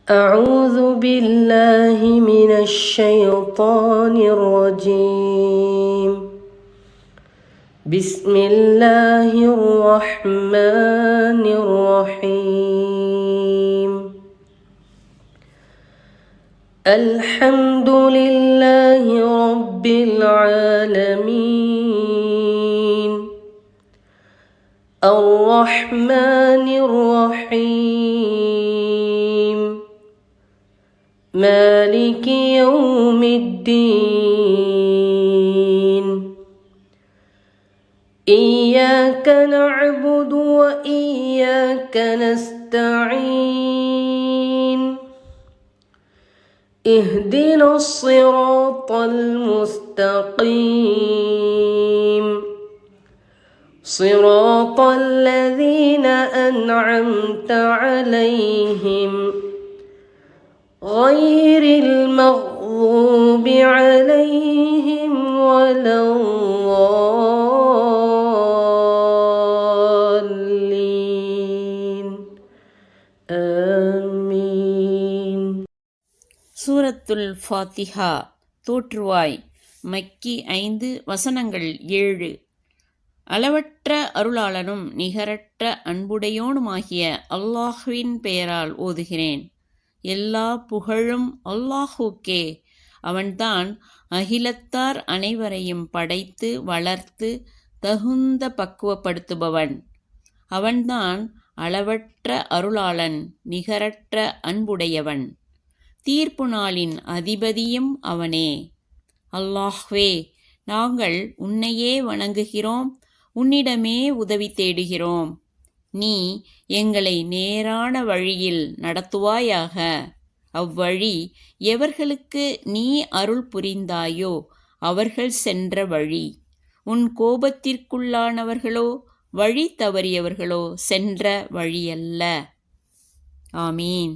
أعوذ بالله من الشيطان الرجيم. بسم الله الرحمن الرحيم. الحمد لله رب العالمين. الرحمن الرحيم. مالك يوم الدين. إياك نعبد وإياك نستعين. اهدنا الصراط المستقيم. صراط الذين أنعمت عليهم غير المغضوب عليهم ولا الضالين. آمين. சூரத்துல் ஃபாத்திஹா தோற்றுவாய். மக்கி 5 வசனங்கள் 7. அளவற்ற அருளாளனும் நிகரற்ற அன்புடையோனுமாகிய அல்லாஹ்வின் பெயரால் ஓதுகிறேன். எல்லா புகழும் அல்லாஹுக்கே. அவன்தான் அகிலத்தார் அனைவரையும் படைத்து வளர்த்து தகுந்த பக்குவப்படுத்துபவன். அவன்தான் அளவற்ற அருளாளன், நிகரற்ற அன்புடையவன். தீர்ப்பு நாளின் அதிபதியும் அவனே. அல்லாஹ்வே, நாங்கள் உன்னையே வணங்குகிறோம், உன்னிடமே உதவி தேடுகிறோம். நீ எங்களை நேரான வழியில் நடத்துவாயாக. அவ்வழி எவர்களுக்கு நீ அருள் புரிந்தாயோ அவர்கள் சென்ற வழி. உன் கோபத்திற்குள்ளானவர்களோ வழி தவறியவர்களோ சென்ற வழியல்ல. ஆமீன்.